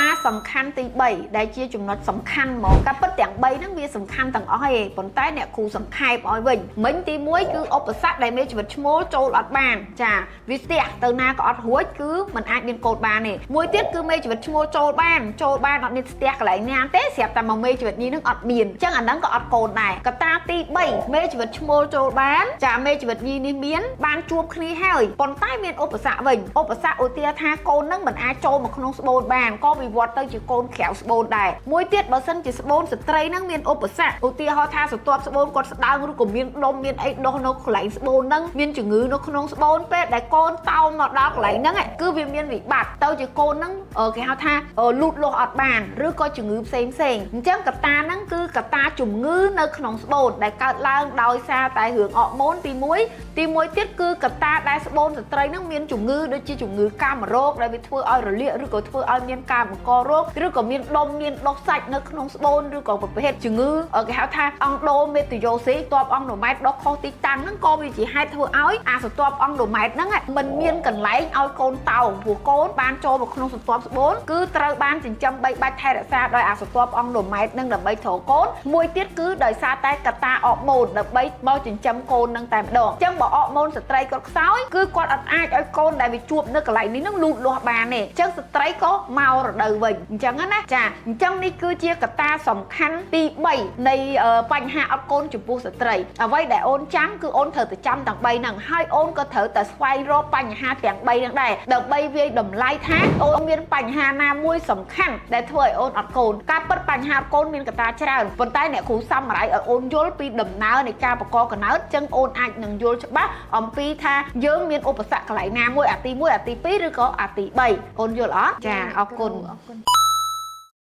តាសំខាន់ទី3ដែលជាចំណុចសំខាន់ហ្មងការពិតទាំង3ហ្នឹងវាសំខាន់ទាំងអស់ឯងប៉ុន្តែអ្នកគ្រូសង្ខេបឲ្យវិញមិញទី1គឺឧបសគ្គដែលមេជីវិតឈ្មោលចូលអត់បានចាវាស្ទះទៅណាក៏អត់រួចគឺมันអាចមានកូនបានទេមួយទៀតគឺមេជីវិតឈ្មោលចូលបានអត់មានស្ទះកន្លែងណាទេស្រាប់តែមកមេជីវិតនេះនឹងអត់មានអញ្ចឹងអាហ្នឹងក៏អត់កូនដែរកត្តាទី3មេជីវិតឈ្មោលចូលបានចាមេជីវិតនេះមានបានជួបគ្នាហើយប៉ុន្តែមានឧបសគ្គវិញឧបសគ្គឧទាហរណ៍ថាកូននឹងមិនអាចចូលមកក្នុងស្បូនបានក៏វិវត្តទៅជាកូនក្រៅស្បូនដែរមួយទៀតបើសិនជាស្បូនស្ត្រីនឹងមានឧបសគ្គឧទាហរណ៍ថាសន្ទាប់ស្បូនគាត់ស្ដើងឬក៏មានដុំមានអីដុះនៅកន្លែងស្បូននឹងមានជំងឺនៅក្នុងស្បូនពេលដែលកូនតោងមកដល់កន្លែងហ្នឹងគឺវាមានវិបត្តិទៅជាកូននឹងគេហៅថាលូតលាស់អត់បានឬក៏ជំងឺផ្សេងអញ្ចឹងកត្តាហ្នឹងគឺកត្តាជំងឺនៅក្នុងស្បូនដែលកើតឡើងដោយសារតែរឿងអរម៉ូនទី1ទៀតគឺកត្តាដែលស្បូនស្ត្រីហ្នឹងមានជំងឺដូចជាជំងឺកាមរោគដែលវាធ្វើឲ្យរលាកឬក៏ធ្វើឲ្យមានការបង្ករោគឬក៏មានដុំមានដុសសាច់នៅក្នុងស្បូនឬក៏ប្រភេទជំងឺគេហៅថាអង់ដូមេត្រីយ៉ូស៊ីតបអង់ដូម៉ែតដុសខុសទីតាំងហ្នឹងក៏វាជាហេតុធ្វើឲ្យអាសន្ទាប់អង់ដូម៉ែតហ្នឹងมันមានកន្លែងឲ្យកូនតោងព្រោះកូនបានចូលមកក្នុងសន្ទាប់ស្បូនគឺត្រូវបានចិញ្ចឹមបីបាច់ថែរក្សាដោយអាសន្ទាប់អង់ដូម៉ែតហ្នឹងដើម្បីត្រកូនមួយទៀតគឺដោយសារតែកត្តាអរម៉ូនដើម្បីមកចិញ្ចឹមកូនហ្នឹងតែម្ដងអញ្ចឹងបើអរម៉ូនស្ត្រីគាត់ខ្សោយគឺគាត់អត់អាចឲ្យកូនដែលវាជួបនៅកន្លែងនេះនឹងលូតលាស់បានទេអញ្ចឹងស្ត្រីក៏មករដូវវិញអញ្ចឹងណាចាអញ្ចឹងនេះគឺជាកត្តាសំខាន់ទី3នៃបញ្ហាអត់កូនចំពោះស្ត្រីអ្វីដែលអូនចាំគឺអូនត្រូវតែចាំទាំង3ហ្នឹងហើយអូនក៏ត្រូវតែស្វែងរកបញ្ហាទាំង3ហ្នឹងដែរដើម្បីវាយតម្លៃថាអូនមានបញ្ហាណាមួយសំខាន់ដែលធ្វើឲ្យអូនអត់កូនការពិតបញ្ហាអត់កូនមានកត្តាច្រើនប៉ុន្តែអ្នកគ្រូសាមរ័យឲ្យអូនយល់ពីដំណើរនៃការបង្កកំណើតអញ្ចឹងអូនអាចនឹងយល់ច្បាស់អំពីថាយើងមានឧបសគ្គកន្លែងណាមួយអាទី1អាទី2ឬក៏អាទី3អូនយល់អត់ចាអរគុណ